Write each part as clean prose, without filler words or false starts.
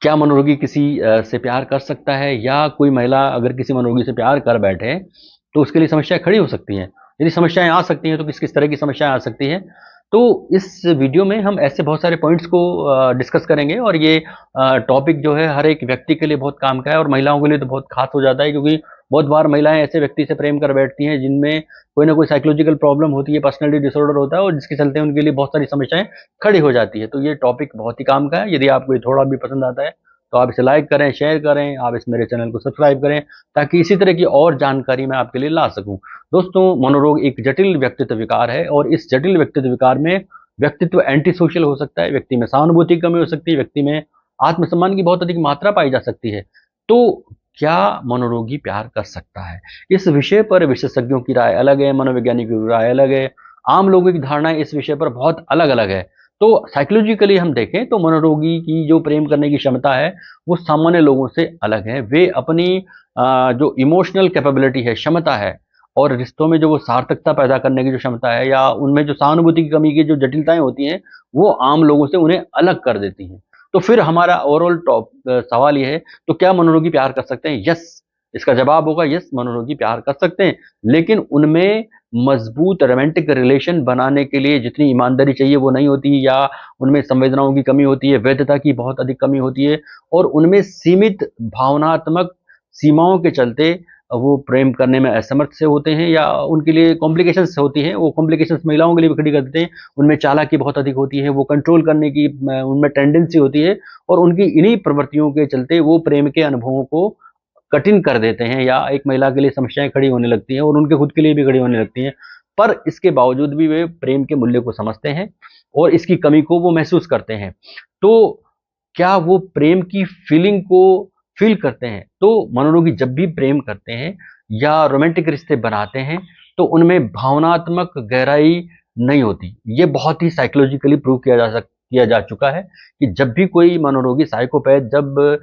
क्या मनोरोगी किसी से प्यार कर सकता है, या कोई महिला अगर किसी मनोरोगी से प्यार कर बैठे तो उसके लिए समस्याएं खड़ी हो सकती हैं? यदि समस्याएं आ सकती हैं तो किस किस तरह की समस्याएं आ सकती हैं? तो इस वीडियो में हम ऐसे बहुत सारे पॉइंट्स को डिस्कस करेंगे, और ये टॉपिक जो है हर एक व्यक्ति के लिए बहुत काम का है, और महिलाओं के लिए तो बहुत खास हो जाता है, क्योंकि बहुत बार महिलाएं ऐसे व्यक्ति से प्रेम कर बैठती हैं जिनमें कोई ना कोई साइकोलॉजिकल प्रॉब्लम होती है, पर्सनैलिटी डिसऑर्डर होता है, और जिसके चलते उनके लिए बहुत सारी समस्याएं खड़ी हो जाती है। तो ये टॉपिक बहुत ही काम का है। यदि आपको ये थोड़ा भी पसंद आता है तो आप इसे लाइक करें, शेयर करें, आप इस मेरे चैनल को सब्सक्राइब करें, ताकि इसी तरह की और जानकारी मैं आपके लिए ला सकूं। दोस्तों, मनोरोग एक जटिल व्यक्तित्व विकार है, और इस जटिल व्यक्तित्व विकार में व्यक्तित्व एंटी सोशल हो सकता है, व्यक्ति में सहानुभूति की कमी हो सकती है, व्यक्ति में आत्मसम्मान की बहुत अधिक मात्रा पाई जा सकती है। तो क्या मनोरोगी प्यार कर सकता है? इस विषय पर विशेषज्ञों की राय अलग है, मनोवैज्ञानिकों की राय अलग है, आम लोगों की धारणाएं इस विषय पर बहुत अलग अलग है। तो साइकोलॉजिकली हम देखें तो मनोरोगी की जो प्रेम करने की क्षमता है वो सामान्य लोगों से अलग है। वे अपनी जो इमोशनल कैपेबिलिटी है, क्षमता है, और रिश्तों में जो वो सार्थकता पैदा करने की जो क्षमता है, या उनमें जो सहानुभूति की कमी की जो जटिलताएं होती हैं, वो आम लोगों से उन्हें अलग कर देती हैं। तो फिर हमारा ओवरऑल टॉप सवाल ये है, तो क्या मनोरोगी प्यार कर सकते हैं? यस, इसका जवाब होगा यस, मनोरोगी प्यार कर सकते हैं, लेकिन उनमें मजबूत रोमांटिक रिलेशन बनाने के लिए जितनी ईमानदारी चाहिए वो नहीं होती, या उनमें संवेदनाओं की कमी होती है, वैधता की बहुत अधिक कमी होती है, और उनमें सीमित भावनात्मक सीमाओं के चलते वो प्रेम करने में असमर्थ से होते हैं, या उनके लिए कॉम्प्लिकेशंस होती हैं। वो कॉम्प्लिकेशंस महिलाओं के लिए भी खड़ी कर देते हैं। उनमें चालाकी बहुत अधिक होती है, वो कंट्रोल करने की उनमें टेंडेंसी होती है, और उनकी इन्हीं प्रवृत्तियों के चलते वो प्रेम के अनुभवों को कठिन कर देते हैं, या एक महिला के लिए समस्याएं खड़ी होने लगती हैं, और उनके खुद के लिए भी खड़ी होने लगती हैं। पर इसके बावजूद भी वे प्रेम के मूल्य को समझते हैं, और इसकी कमी को वो महसूस करते हैं। तो क्या वो प्रेम की फीलिंग को फील करते हैं? तो मनोरोगी जब भी प्रेम करते हैं या रोमांटिक रिश्ते बनाते हैं, तो उनमें भावनात्मक गहराई नहीं होती। ये बहुत ही साइकोलॉजिकली प्रूव किया जा चुका है कि जब भी कोई मनोरोगी साइकोपैथ जब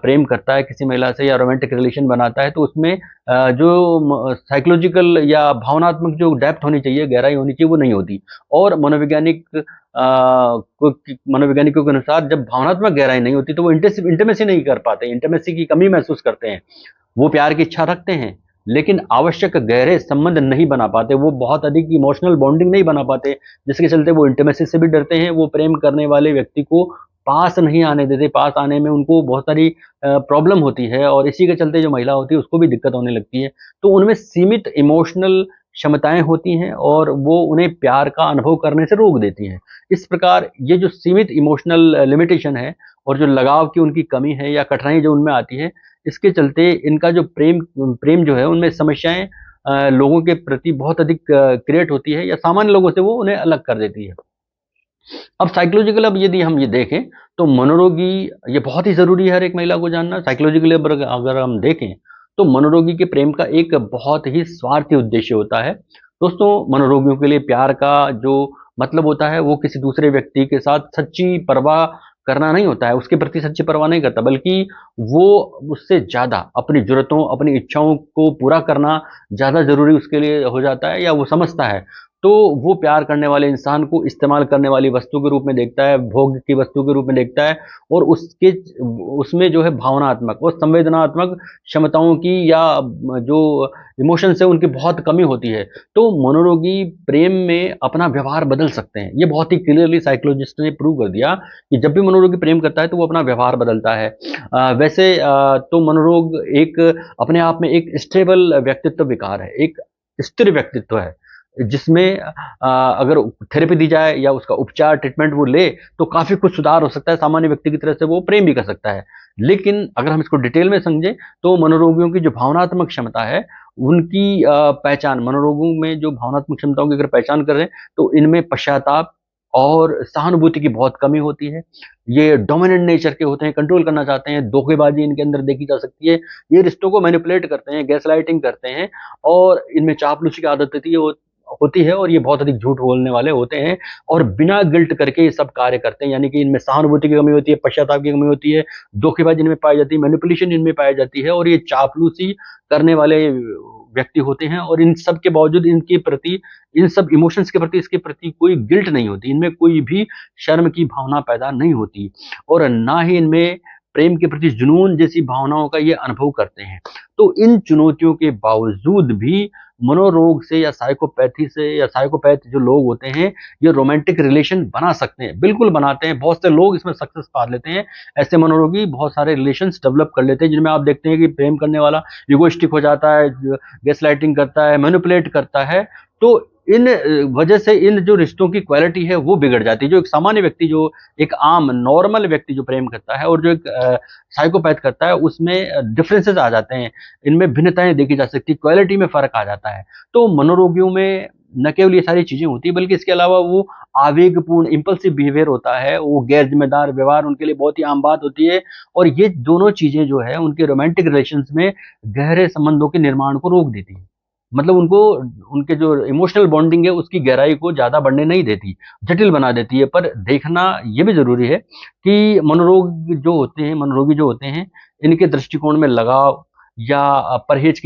प्रेम करता है किसी महिला से, या रोमांटिक रिलेशन बनाता है, तो उसमें जो साइकोलॉजिकल या भावनात्मक जो डेप्थ होनी चाहिए, गहराई होनी चाहिए, वो नहीं होती। और मनोवैज्ञानिकों के अनुसार जब भावनात्मक गहराई नहीं होती तो वो इंटीमेसी नहीं कर पाते, इंटीमेसी की कमी महसूस करते हैं। वो प्यार की इच्छा रखते हैं, लेकिन आवश्यक गहरे संबंध नहीं बना पाते, वो बहुत अधिक इमोशनल बॉन्डिंग नहीं बना पाते, जिसके चलते वो इंटीमेसी से भी डरते हैं। वो प्रेम करने वाले व्यक्ति को पास नहीं आने देते, पास आने में उनको बहुत सारी प्रॉब्लम होती है, और इसी के चलते जो महिला होती है उसको भी दिक्कत होने लगती है। तो उनमें सीमित इमोशनल क्षमताएं होती हैं, और वो उन्हें प्यार का अनुभव करने से रोक देती हैं। इस प्रकार ये जो सीमित इमोशनल लिमिटेशन है, और जो लगाव की उनकी कमी है, या कठिनाई जो उनमें आती है, इसके चलते इनका जो प्रेम प्रेम जो है उनमें समस्याएं लोगों के प्रति बहुत अधिक क्रिएट होती है, या सामान्य लोगों से वो उन्हें अलग कर देती है। अब साइकोलॉजिकल, अब यदि हम ये देखें तो मनोरोगी, ये बहुत ही जरूरी है हर एक महिला को जानना। साइकोलॉजिकली अगर हम देखें तो मनोरोगी के प्रेम का एक बहुत ही स्वार्थी उद्देश्य होता है। दोस्तों, मनोरोगियों के लिए प्यार का जो मतलब होता है वो किसी दूसरे व्यक्ति के साथ सच्ची परवाह करना नहीं होता है, उसके प्रति सच्ची परवाह नहीं करता, बल्कि वो उससे ज्यादा अपनी जरूरतों, अपनी इच्छाओं को पूरा करना ज्यादा जरूरी उसके लिए हो जाता है, या वो समझता है। तो वो प्यार करने वाले इंसान को इस्तेमाल करने वाली वस्तु के रूप में देखता है, भोग की वस्तु के रूप में देखता है, और उसमें जो है भावनात्मक और संवेदनात्मक क्षमताओं की, या जो इमोशंस है उनकी बहुत कमी होती है। तो मनोरोगी प्रेम में अपना व्यवहार बदल सकते हैं। ये बहुत ही क्लियरली साइकोलॉजिस्ट ने प्रूव कर दिया कि जब भी मनोरोगी प्रेम करता है तो वो अपना व्यवहार बदलता है। वैसे तो मनोरोग एक अपने आप में एक स्टेबल व्यक्तित्व विकार है, एक स्थिर व्यक्तित्व है, जिसमें अगर थेरेपी दी जाए या उसका उपचार ट्रीटमेंट वो ले तो काफी कुछ सुधार हो सकता है, सामान्य व्यक्ति की तरह से वो प्रेम भी कर सकता है। लेकिन अगर हम इसको डिटेल में समझें तो मनोरोगियों की जो भावनात्मक क्षमता है उनकी पहचान, मनोरोगों में जो भावनात्मक क्षमताओं की अगर पहचान करें तो इनमें पश्चाताप और सहानुभूति की बहुत कमी होती है। ये डोमिनेंट नेचर के होते हैं, कंट्रोल करना चाहते हैं, धोखेबाजी इनके अंदर देखी जा सकती है, ये रिश्तों को मैनिपुलेट करते हैं, गैसलाइटिंग करते हैं, और इनमें चापलूसी की आदत होती है, और ये बहुत अधिक झूठ बोलने वाले होते हैं, और बिना गिल्ट करके ये सब कार्य करते हैं। यानी कि इनमें सहानुभूति की कमी होती है, पश्चाताप की कमी होती है, धोखेबाजी इनमें पाई जाती है, मैनिपुलेशन इनमें पाई जाती है, और ये चापलूसी करने वाले व्यक्ति होते हैं। और इन सब के बावजूद इनके प्रति, इन सब इमोशंस के प्रति, इसके प्रति कोई गिल्ट नहीं होती, इनमें कोई भी शर्म की भावना पैदा नहीं होती, और ना ही इनमें प्रेम के प्रति जुनून जैसी भावनाओं का ये अनुभव करते हैं। तो इन चुनौतियों के बावजूद भी मनोरोग से या साइकोपैथी से या साइकोपैथ जो लोग होते हैं, ये रोमांटिक रिलेशन बना सकते हैं, बिल्कुल बनाते हैं। बहुत से लोग इसमें सक्सेस पा लेते हैं। ऐसे मनोरोगी बहुत सारे रिलेशंस डेवलप कर लेते हैं, जिनमें आप देखते हैं कि प्रेम करने वाला इगोइस्टिक हो जाता है, गैसलाइटिंग करता है, मैनिपुलेट करता है। तो इन वजह से इन जो रिश्तों की क्वालिटी है वो बिगड़ जाती है। जो एक सामान्य व्यक्ति, जो एक आम नॉर्मल व्यक्ति जो प्रेम करता है और जो एक साइकोपैथ करता है, उसमें डिफरेंसेस आ जाते हैं। इनमें भिन्नताएं देखी जा सकती है, क्वालिटी में फर्क आ जाता है। तो मनोरोगियों में न केवल ये सारी चीजें होती है, बल्कि इसके अलावा वो आवेगपूर्ण इम्पल्सिव बिहेवियर होता है, वो गैर जिम्मेदार व्यवहार उनके लिए बहुत ही आम बात होती है। और ये दोनों चीजें जो है उनके रोमांटिक रिलेशंस में गहरे संबंधों के निर्माण को रोक देती है। मतलब उनको, उनके जो इमोशनल बॉन्डिंग है उसकी गहराई को ज़्यादा बढ़ने नहीं देती, जटिल बना देती है। पर देखना ये भी ज़रूरी है कि मनोरोगी जो होते हैं, इनके दृष्टिकोण में लगाव या परहेज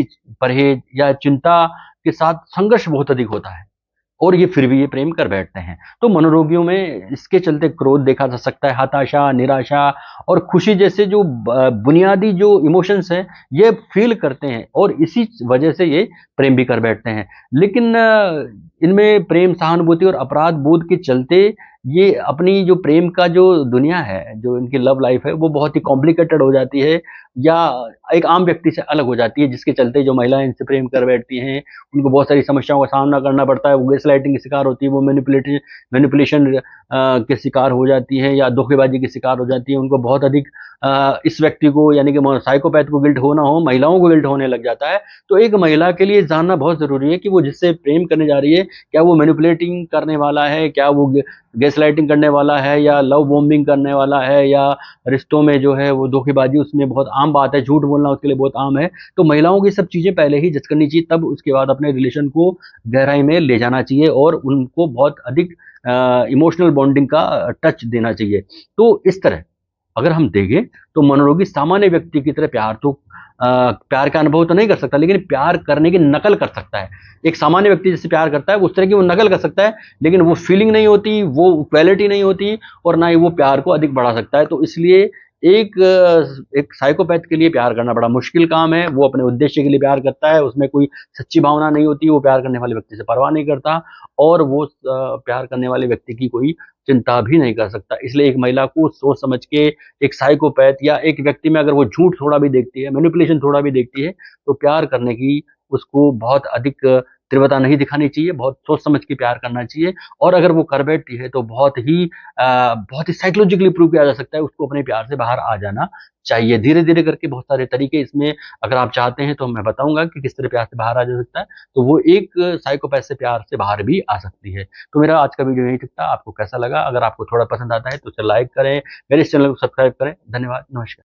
या चिंता के साथ संघर्ष बहुत अधिक होता है। और ये फिर भी ये प्रेम कर बैठते हैं। तो मनोरोगियों में इसके चलते क्रोध देखा जा सकता है, हताशा, निराशा और खुशी जैसे जो बुनियादी जो इमोशंस हैं, ये फ़ील करते हैं और इसी वजह से ये प्रेम भी कर बैठते हैं। लेकिन इनमें प्रेम, सहानुभूति और अपराध बोध के चलते ये अपनी जो प्रेम का जो दुनिया है, जो इनकी लव लाइफ़ है, वो बहुत ही कॉम्प्लिकेटेड हो जाती है या एक आम व्यक्ति से अलग हो जाती है, जिसके चलते जो महिलाएँ इनसे प्रेम कर बैठती हैं, उनको बहुत सारी समस्याओं का सामना करना पड़ता है। वो गैसलाइटिंग के शिकार होती है, वो मैनिपुलेशन के शिकार हो जाती है या धोखेबाजी के शिकार हो जाती है। उनको बहुत अधिक इस व्यक्ति को, यानी कि साइकोपैथ को गिल्ट हो ना हो, महिलाओं को गिल्ट होने लग जाता है। तो एक महिला के लिए जानना बहुत ज़रूरी है कि वो जिससे प्रेम करने जा रही है, क्या वो मैनिपुलेटिंग करने वाला है, क्या वो गैसलाइटिंग करने वाला है या लव बॉम्बिंग करने वाला है, या रिश्तों में जो है वो धोखेबाजी उसमें बहुत आम बात है, झूठ बोलना उसके लिए बहुत आम है। तो महिलाओं को ये सब चीज़ें पहले ही जज करनी चाहिए, तब उसके बाद अपने रिलेशन को गहराई में ले जाना चाहिए और उनको बहुत अधिक इमोशनल बॉन्डिंग का टच देना चाहिए। तो इस तरह अगर हम देखें तो मनोरोगी सामान्य व्यक्ति की तरह प्यार का अनुभव तो नहीं कर सकता, लेकिन प्यार करने की नकल कर सकता है। एक सामान्य व्यक्ति जैसे प्यार करता है उस तरह की वो नकल कर सकता है, लेकिन वो फीलिंग नहीं होती, वो क्वालिटी नहीं होती और ना ही वो प्यार को अधिक बढ़ा सकता है। तो इसलिए एक साइकोपैथ के लिए प्यार करना बड़ा मुश्किल काम है। वो अपने उद्देश्य के लिए प्यार करता है, उसमें कोई सच्ची भावना नहीं होती, वो प्यार करने वाले व्यक्ति से परवाह नहीं करता और वो प्यार करने वाले व्यक्ति की कोई चिंता भी नहीं कर सकता। इसलिए एक महिला को सोच समझ के एक साइकोपैथ या एक व्यक्ति में अगर वो झूठ थोड़ा भी देखती है, मैनिपुलेशन थोड़ा भी देखती है, तो प्यार करने की उसको बहुत अधिक तीव्रता नहीं दिखानी चाहिए, बहुत सोच समझ के प्यार करना चाहिए। और अगर वो कर बैठती है तो बहुत ही साइकोलॉजिकली प्रूव किया जा सकता है, उसको अपने प्यार से बाहर आ जाना चाहिए। धीरे-धीरे करके बहुत सारे तरीके इसमें अगर आप चाहते हैं तो मैं बताऊँगा कि किस तरह प्यार से बाहर आ जा सकता है। तो वो एक साइकोपैथ से प्यार से बाहर भी आ सकती है। तो मेरा आज का वीडियो यहीं तक था। आपको कैसा लगा? अगर आपको थोड़ा पसंद आता है तो उसे लाइक करें, मेरे इस चैनल को सब्सक्राइब करें। धन्यवाद, नमस्कार।